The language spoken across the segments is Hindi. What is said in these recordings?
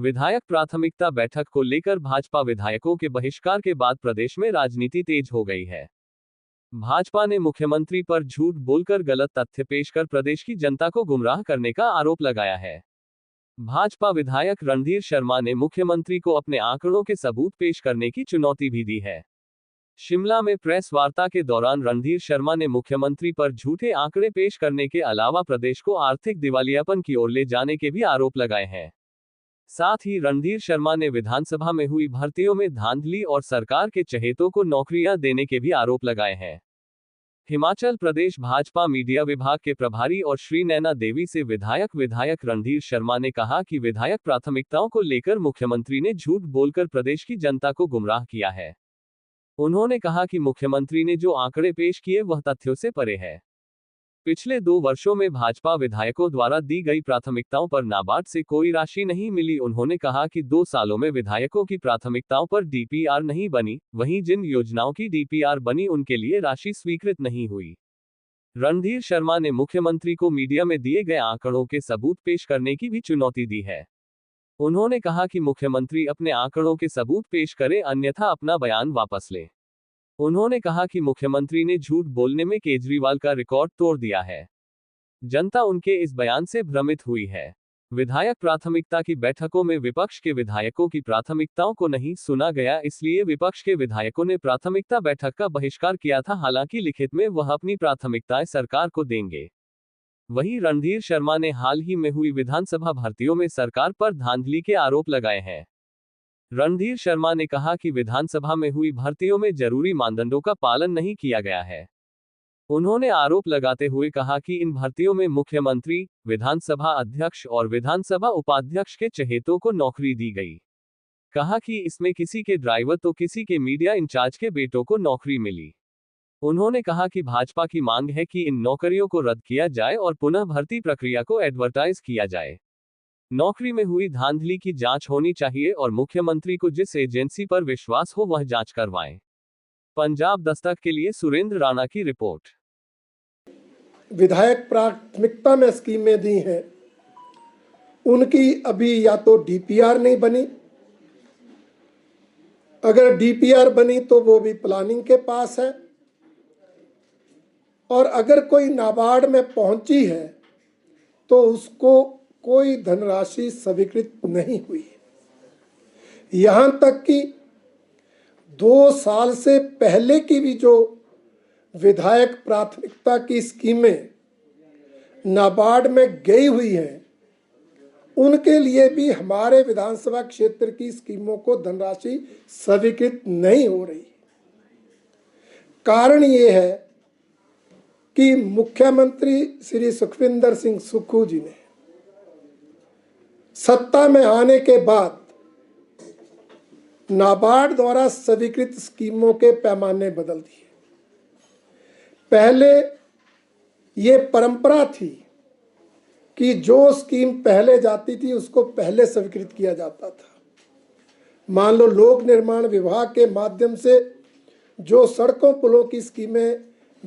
विधायक प्राथमिकता बैठक को लेकर भाजपा विधायकों के बहिष्कार के बाद प्रदेश में राजनीति तेज हो गई है। भाजपा ने मुख्यमंत्री पर झूठ बोलकर गलत तथ्य पेश कर प्रदेश की जनता को गुमराह करने का आरोप लगाया है। भाजपा विधायक रणधीर शर्मा ने मुख्यमंत्री को अपने आंकड़ों के सबूत पेश करने की चुनौती भी दी है। शिमला में प्रेस वार्ता के दौरान रणधीर शर्मा ने मुख्यमंत्री पर झूठे आंकड़े पेश करने के अलावा प्रदेश को आर्थिक दिवालियापन की ओर ले जाने के भी आरोप लगाए हैं। साथ ही रणधीर शर्मा ने विधानसभा में हुई भर्तियों में धांधली और सरकार के चहेतों को नौकरियां देने के भी आरोप लगाए हैं। हिमाचल प्रदेश भाजपा मीडिया विभाग के प्रभारी और श्री नैना देवी से विधायक रणधीर शर्मा ने कहा कि विधायक प्राथमिकताओं को लेकर मुख्यमंत्री ने झूठ बोलकर प्रदेश की जनता को गुमराह किया है। उन्होंने कहा कि मुख्यमंत्री ने जो आंकड़े पेश किए वह तथ्यों से परे है। पिछले 2 वर्षों में भाजपा विधायकों द्वारा दी गई प्राथमिकताओं पर नाबार्ड से कोई राशि नहीं मिली। उन्होंने कहा कि 2 सालों में विधायकों की प्राथमिकताओं पर डीपीआर नहीं बनी, वहीं जिन योजनाओं की डीपीआर बनी उनके लिए राशि स्वीकृत नहीं हुई। रणधीर शर्मा ने मुख्यमंत्री को मीडिया में दिए गए आंकड़ों के सबूत पेश करने की भी चुनौती दी है। उन्होंने कहा कि मुख्यमंत्री अपने आंकड़ों के सबूत पेश करें, अन्यथा अपना बयान वापस लें। उन्होंने कहा कि मुख्यमंत्री ने झूठ बोलने में केजरीवाल का रिकॉर्ड तोड़ दिया है। जनता उनके इस बयान से भ्रमित हुई है। विधायक प्राथमिकता की बैठकों में विपक्ष के विधायकों की प्राथमिकताओं को नहीं सुना गया, इसलिए विपक्ष के विधायकों ने प्राथमिकता बैठक का बहिष्कार किया था। हालांकि लिखित में वह अपनी प्राथमिकताएं सरकार को देंगे। वहीं रणधीर शर्मा ने हाल ही में हुई विधानसभा भर्तियों में सरकार पर धांधली के आरोप लगाए हैं। रणधीर शर्मा ने कहा कि विधानसभा में हुई भर्तियों में जरूरी मानदंडों का पालन नहीं किया गया है। उन्होंने आरोप लगाते हुए कहा कि इन भर्तियों में मुख्यमंत्री, विधानसभा अध्यक्ष और विधानसभा उपाध्यक्ष के चहेतों को नौकरी दी गई। कहा कि इसमें किसी के ड्राइवर तो किसी के मीडिया इंचार्ज के बेटों को नौकरी मिली। उन्होंने कहा कि भाजपा की मांग है कि इन नौकरियों को रद्द किया जाए और पुनः भर्ती प्रक्रिया को एडवर्टाइज किया जाए। नौकरी में हुई धांधली की जांच होनी चाहिए और मुख्यमंत्री को जिस एजेंसी पर विश्वास हो वह जांच करवाएं। पंजाब दस्तक के लिए सुरेंद्र राणा की रिपोर्ट। विधायक प्राथमिकता में स्कीमें दी हैं, उनकी अभी या तो डीपीआर नहीं बनी, अगर डीपीआर बनी तो वो भी प्लानिंग के पास है, और अगर कोई नाबार्ड में पहुंची है तो उसको कोई धनराशि स्वीकृत नहीं हुई। यहां तक कि 2 साल से पहले की भी जो विधायक प्राथमिकता की स्कीमें नाबार्ड में गई हुई हैं, उनके लिए भी हमारे विधानसभा क्षेत्र की स्कीमों को धनराशि स्वीकृत नहीं हो रही। कारण ये है कि मुख्यमंत्री श्री सुखविंदर सिंह सुक्खू जी ने सत्ता में आने के बाद नाबार्ड द्वारा स्वीकृत स्कीमों के पैमाने बदल दिए। पहले ये परंपरा थी कि जो स्कीम पहले जाती थी उसको पहले स्वीकृत किया जाता था। मान लो लोक निर्माण विभाग के माध्यम से जो सड़कों पुलों की स्कीमें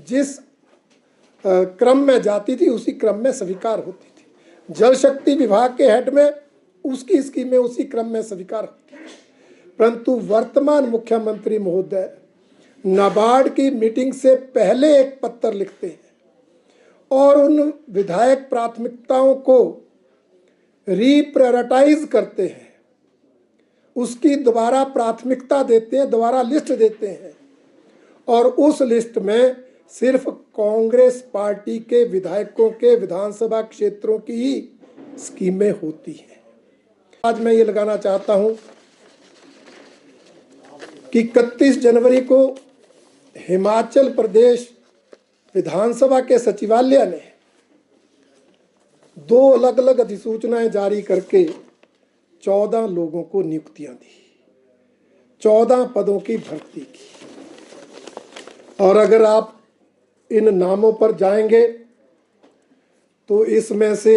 जिस क्रम में जाती थी उसी क्रम में स्वीकार होती थी। जल शक्ति विभाग के हेड में उसकी स्कीमें उसी क्रम में स्वीकार होती थी। परंतु वर्तमान मुख्यमंत्री महोदय नाबार्ड की मीटिंग से पहले एक पत्र लिखते हैं और उन विधायक प्राथमिकताओं को रीप्रायोरिटाइज करते हैं, उसकी दोबारा प्राथमिकता देते हैं, दोबारा लिस्ट देते हैं, और उस लिस्ट में सिर्फ कांग्रेस पार्टी के विधायकों के विधानसभा क्षेत्रों की ही स्कीमें होती हैं। आज मैं ये लगाना चाहता हूं कि 31 जनवरी को हिमाचल प्रदेश विधानसभा के सचिवालय ने 2 अलग अलग अधिसूचनाएं जारी करके 14 लोगों को नियुक्तियां दी, 14 पदों की भर्ती की। और अगर आप इन नामों पर जाएंगे तो इसमें से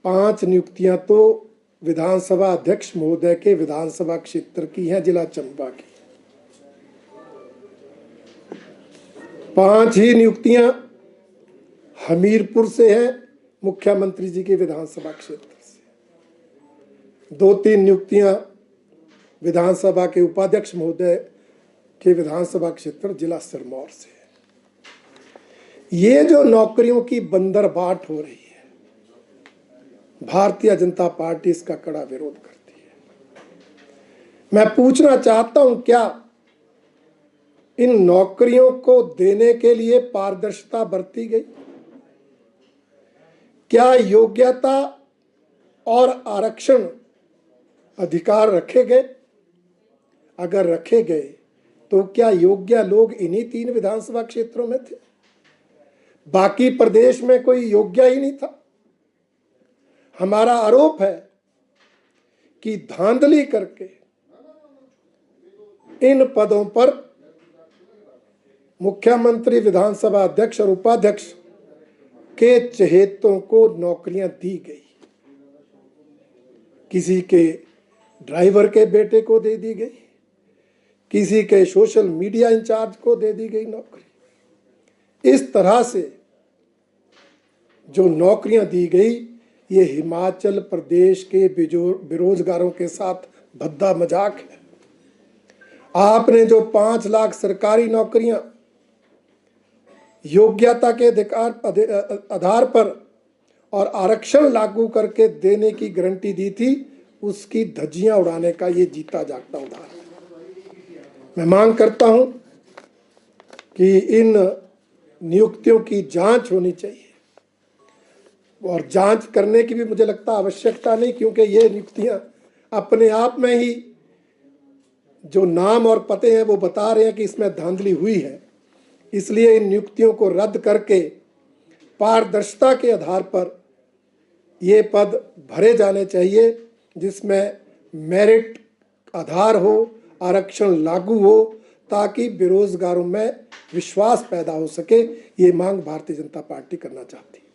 5 नियुक्तियां तो विधानसभा अध्यक्ष महोदय के विधानसभा क्षेत्र की हैं, जिला चंबा की। 5 ही नियुक्तियां हमीरपुर से हैं, मुख्यमंत्री जी के विधानसभा क्षेत्र से। 2-3 नियुक्तियां विधानसभा के उपाध्यक्ष महोदय के विधानसभा क्षेत्र जिला सिरमौर से है। ये जो नौकरियों की बंदरबाट हो रही है, भारतीय जनता पार्टी इसका कड़ा विरोध करती है। मैं पूछना चाहता हूं, क्या इन नौकरियों को देने के लिए पारदर्शिता बरती गई? क्या योग्यता और आरक्षण अधिकार रखे गए? अगर रखे गए तो क्या योग्य लोग इन्हीं 3 विधानसभा क्षेत्रों में थे? बाकी प्रदेश में कोई योग्य ही नहीं था। हमारा आरोप है कि धांधली करके इन पदों पर मुख्यमंत्री, विधानसभा अध्यक्ष और उपाध्यक्ष के चहेतों को नौकरियां दी गई। किसी के ड्राइवर के बेटे को दे दी गई, किसी के सोशल मीडिया इंचार्ज को दे दी गई नौकरी। इस तरह से जो नौकरियां दी गई, ये हिमाचल प्रदेश के बेरोजगारों के साथ भद्दा मजाक है। आपने जो 5 लाख सरकारी नौकरियां योग्यता के आधार पर और आरक्षण लागू करके देने की गारंटी दी थी, उसकी धज्जियां उड़ाने का ये जीता जागता उदाहरण है। मैं मांग करता हूं कि इन नियुक्तियों की जांच होनी चाहिए, और जांच करने की भी मुझे लगता आवश्यकता नहीं, क्योंकि ये नियुक्तियां अपने आप में ही जो नाम और पते हैं वो बता रहे हैं कि इसमें धांधली हुई है। इसलिए इन नियुक्तियों को रद्द करके पारदर्शिता के आधार पर ये पद भरे जाने चाहिए, जिसमें मेरिट आधार हो, आरक्षण लागू हो, ताकि बेरोजगारों में विश्वास पैदा हो सके। ये मांग भारतीय जनता पार्टी करना चाहती है।